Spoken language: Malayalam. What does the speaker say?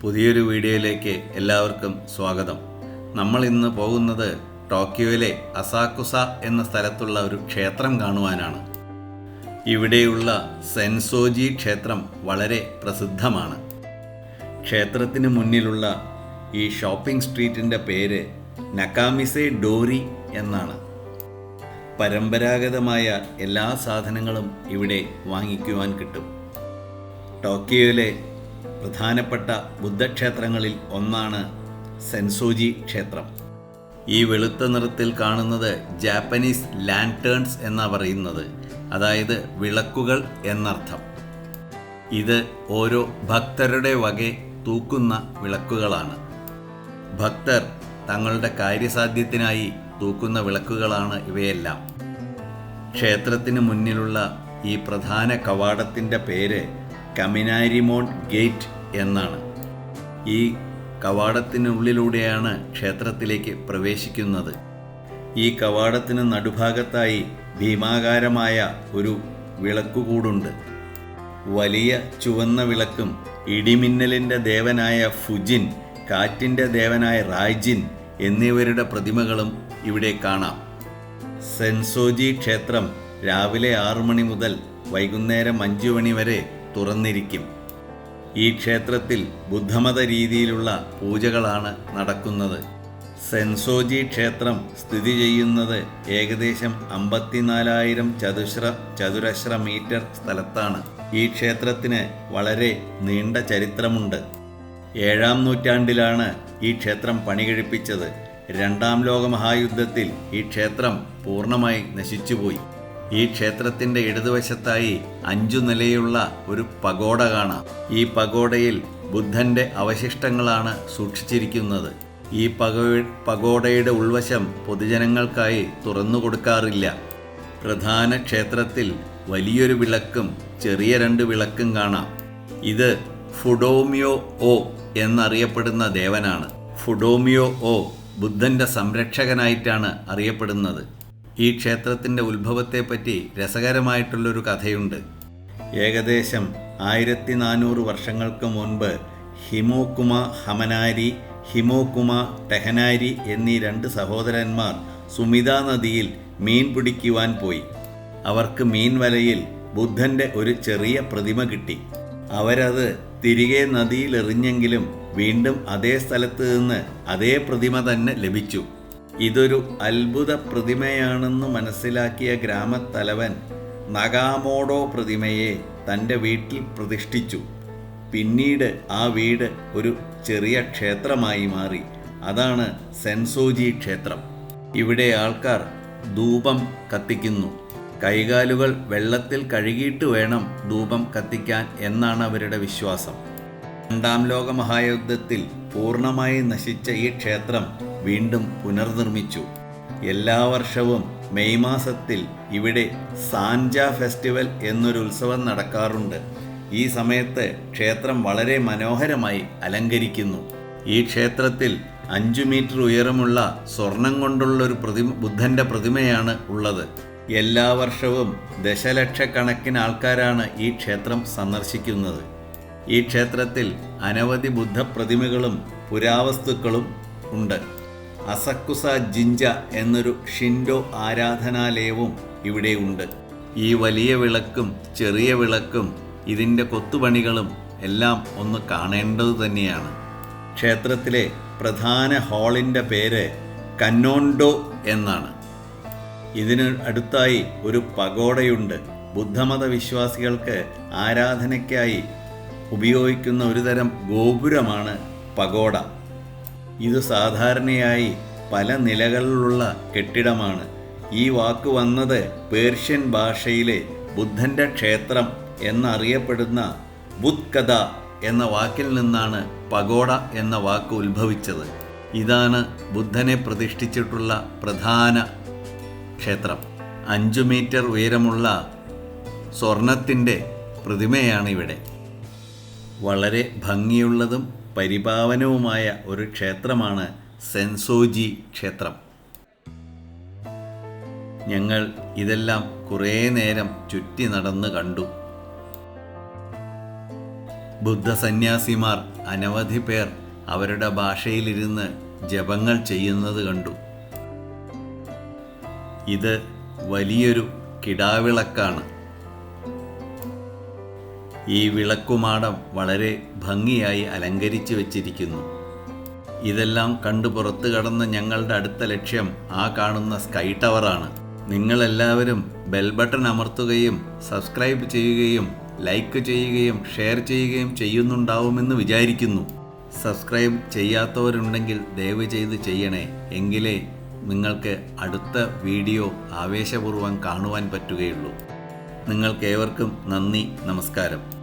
പുതിയൊരു വീഡിയോയിലേക്ക് എല്ലാവർക്കും സ്വാഗതം. നമ്മൾ ഇന്ന് പോകുന്നത് ടോക്കിയോയിലെ അസാകുസ എന്ന സ്ഥലത്തുള്ള ഒരു ക്ഷേത്രം കാണുവാനാണ്. ഇവിടെയുള്ള സെൻസോജി ക്ഷേത്രം വളരെ പ്രസിദ്ധമാണ്. ക്ഷേത്രത്തിന് മുന്നിലുള്ള ഈ ഷോപ്പിംഗ് സ്ട്രീറ്റിൻ്റെ പേര് നക്കാമിസെ ഡോറി എന്നാണ്. പരമ്പരാഗതമായ എല്ലാ സാധനങ്ങളും ഇവിടെ വാങ്ങിക്കുവാൻ കിട്ടും. ടോക്കിയോയിലെ പ്രധാനപ്പെട്ട ബുദ്ധക്ഷേത്രങ്ങളിൽ ഒന്നാണ് സെൻസോജി ക്ഷേത്രം. ഈ വെളുത്ത നിറത്തിൽ കാണുന്നത് ജാപ്പനീസ് ലാൻറ്റേൺസ് എന്നാണ് പറയുന്നത്, അതായത് വിളക്കുകൾ എന്നർത്ഥം. ഇത് ഓരോ ഭക്തരുടെ വകെ തൂക്കുന്ന വിളക്കുകളാണ്. ഭക്തർ തങ്ങളുടെ കാര്യസാധ്യത്തിനായി തൂക്കുന്ന വിളക്കുകളാണ് ഇവയെല്ലാം. ക്ഷേത്രത്തിന് മുന്നിലുള്ള ഈ പ്രധാന കവാടത്തിൻ്റെ പേര് കമിനാരിമോൺ ഗേറ്റ് എന്നാണ്. ഈ കവാടത്തിനുള്ളിലൂടെയാണ് ക്ഷേത്രത്തിലേക്ക് പ്രവേശിക്കുന്നത്. ഈ കവാടത്തിന് നടുഭാഗത്തായി ഭീമാകാരമായ ഒരു വിളക്കുകൂടുണ്ട്. വലിയ ചുവന്ന വിളക്കും ഇടിമിന്നലിൻ്റെ ദേവനായ ഫുജിൻ, കാറ്റിൻ്റെ ദേവനായ റായ്ജിൻ എന്നിവരുടെ പ്രതിമകളും ഇവിടെ കാണാം. സെൻസോജി ക്ഷേത്രം രാവിലെ 6 മണി മുതൽ വൈകുന്നേരം 5 മണി വരെ തുറന്നിരിക്കും. ഈ ക്ഷേത്രത്തിൽ ബുദ്ധമത രീതിയിലുള്ള പൂജകളാണ് നടക്കുന്നത്. സെൻസോജി ക്ഷേത്രം സ്ഥിതി ചെയ്യുന്നത് ഏകദേശം 54,000 ചതുരശ്ര മീറ്റർ സ്ഥലത്താണ്. ഈ ക്ഷേത്രത്തിന് വളരെ നീണ്ട ചരിത്രമുണ്ട്. 7-ാം നൂറ്റാണ്ടിലാണ് ഈ ക്ഷേത്രം പണികഴിപ്പിച്ചത്. 2-ാം ലോകമഹായുദ്ധത്തിൽ ഈ ക്ഷേത്രം പൂർണ്ണമായി നശിച്ചുപോയി. ഈ ക്ഷേത്രത്തിൻ്റെ ഇടതുവശത്തായി 5 നിലയുള്ള ഒരു പഗോഡ കാണാം. ഈ പഗോഡയിൽ ബുദ്ധൻ്റെ അവശിഷ്ടങ്ങളാണ് സൂക്ഷിച്ചിരിക്കുന്നത്. ഈ പഗോഡയുടെ ഉൾവശം പൊതുജനങ്ങൾക്കായി തുറന്നു കൊടുക്കാറില്ല. പ്രധാന ക്ഷേത്രത്തിൽ വലിയൊരു വിളക്കും ചെറിയ 2 വിളക്കും കാണാം. ഇത് ഫുഡോമിയോ ഓ എന്നറിയപ്പെടുന്ന ദേവനാണ്. ഫുഡോമിയോ ഓ ബുദ്ധൻ്റെ സംരക്ഷകനായിട്ടാണ് അറിയപ്പെടുന്നത്. ഈ ക്ഷേത്രത്തിൻ്റെ ഉത്ഭവത്തെപ്പറ്റി രസകരമായിട്ടുള്ളൊരു കഥയുണ്ട്. ഏകദേശം 1400 വർഷങ്ങൾക്ക് മുൻപ് ഹിമോകുമ ഹമനാരി, ഹിമോകുമ ടെഹനാരി എന്നീ 2 സഹോദരന്മാർ സുമിത നദിയിൽ മീൻ പിടിക്കുവാൻ പോയി. അവർക്ക് മീൻ വലയിൽ ബുദ്ധൻ്റെ ഒരു ചെറിയ പ്രതിമ കിട്ടി. അവരത് തിരികെ നദിയിൽ എറിഞ്ഞെങ്കിലും വീണ്ടും അതേ സ്ഥലത്ത് നിന്ന് അതേ പ്രതിമ തന്നെ ലഭിച്ചു. ഇതൊരു അത്ഭുത പ്രതിമയാണെന്ന് മനസ്സിലാക്കിയ ഗ്രാമത്തലവൻ നഗാമോഡോ പ്രതിമയെ തൻ്റെ വീട്ടിൽ പ്രതിഷ്ഠിച്ചു. പിന്നീട് ആ വീട് ഒരു ചെറിയ ക്ഷേത്രമായി മാറി. അതാണ് സെൻസോജി ക്ഷേത്രം. ഇവിടെ ആൾക്കാർ ധൂപം കത്തിക്കുന്നു. കൈകാലുകൾ വെള്ളത്തിൽ കഴുകിയിട്ട് വേണം ധൂപം കത്തിക്കാൻ എന്നാണ് അവരുടെ വിശ്വാസം. 2-ാം ലോകമഹായുദ്ധത്തിൽ പൂർണ്ണമായി നശിച്ച ഈ ക്ഷേത്രം വീണ്ടും പുനർനിർമ്മിച്ചു. എല്ലാ വർഷവും മെയ് മാസത്തിൽ ഇവിടെ സാൻജ ഫെസ്റ്റിവൽ എന്നൊരു ഉത്സവം നടക്കാറുണ്ട്. ഈ സമയത്ത് ക്ഷേത്രം വളരെ മനോഹരമായി അലങ്കരിക്കുന്നു. ഈ ക്ഷേത്രത്തിൽ 5 മീറ്റർ ഉയരമുള്ള സ്വർണം കൊണ്ടുള്ളൊരു ബുദ്ധൻ്റെ പ്രതിമയാണ് ഉള്ളത്. എല്ലാ വർഷവും ദശലക്ഷക്കണക്കിന് ആൾക്കാരാണ് ഈ ക്ഷേത്രം സന്ദർശിക്കുന്നത്. ഈ ക്ഷേത്രത്തിൽ അനവധി ബുദ്ധപ്രതിമകളും പുരാവസ്തുക്കളും ഉണ്ട്. അസക്കുസ ജിഞ്ച എന്നൊരു ഷിൻഡോ ആരാധനാലയവും ഇവിടെ ഉണ്ട്. ഈ വലിയ വിളക്കും ചെറിയ വിളക്കും ഇതിൻ്റെ കൊത്തുപണികളും എല്ലാം ഒന്ന് കാണേണ്ടത് തന്നെയാണ്. ക്ഷേത്രത്തിലെ പ്രധാന ഹാളിൻ്റെ പേര് കന്നോണ്ടോ എന്നാണ്. ഇതിന് അടുത്തായി ഒരു പഗോഡയുണ്ട്. ബുദ്ധമത വിശ്വാസികൾക്ക് ആരാധനയ്ക്കായി ഉപയോഗിക്കുന്ന ഒരുതരം ഗോപുരമാണ് പഗോഡ. ഇത് സാധാരണയായി പല നിലകളിലുള്ള കെട്ടിടമാണ്. ഈ വാക്ക് വന്നത് പേർഷ്യൻ ഭാഷയിലെ ബുദ്ധൻ്റെ ക്ഷേത്രം എന്നറിയപ്പെടുന്ന ബുദ്കഥ എന്ന വാക്കിൽ നിന്നാണ് പഗോഡ എന്ന വാക്ക് ഉത്ഭവിച്ചത്. ഇതാണ് ബുദ്ധനെ പ്രതിഷ്ഠിച്ചിട്ടുള്ള പ്രധാന ക്ഷേത്രം. 5 മീറ്റർ ഉയരമുള്ള സ്വർണത്തിൻ്റെ പ്രതിമയാണ് ഇവിടെ. വളരെ ഭംഗിയുള്ളതും പരിപാവനവുമായ ഒരു ക്ഷേത്രമാണ് സെൻസോജി ക്ഷേത്രം. ഞങ്ങൾ ഇതെല്ലാം കുറേ നേരം ചുറ്റി നടന്ന് കണ്ടു. ബുദ്ധ സന്യാസിമാർ അനവധി പേർ അവരുടെ ഭാഷയിലിരുന്ന് ജപങ്ങൾ ചെയ്യുന്നത് കണ്ടു. ഇത് വലിയൊരു കിടാവിളക്കാണ്. ഈ വിളക്കുമാടം വളരെ ഭംഗിയായി അലങ്കരിച്ചു വച്ചിരിക്കുന്നു. ഇതെല്ലാം കണ്ടു പുറത്തു കടന്ന ഞങ്ങളുടെ അടുത്ത ലക്ഷ്യം ആ കാണുന്ന സ്കൈ ടവറാണ്. നിങ്ങളെല്ലാവരും ബെൽ ബട്ടൺ അമർത്തുകയും സബ്സ്ക്രൈബ് ചെയ്യുകയും ലൈക്ക് ചെയ്യുകയും ഷെയർ ചെയ്യുകയും ചെയ്യുന്നുണ്ടാവുമെന്ന് വിചാരിക്കുന്നു. സബ്സ്ക്രൈബ് ചെയ്യാത്തവരുണ്ടെങ്കിൽ ദയവ് ചെയ്ത് ചെയ്യണേ. എങ്കിലേ നിങ്ങൾക്ക് അടുത്ത വീഡിയോ ആവേശപൂർവ്വം കാണുവാൻ പറ്റുകയുള്ളൂ. നിങ്ങൾക്കേവർക്കും നന്ദി, നമസ്കാരം.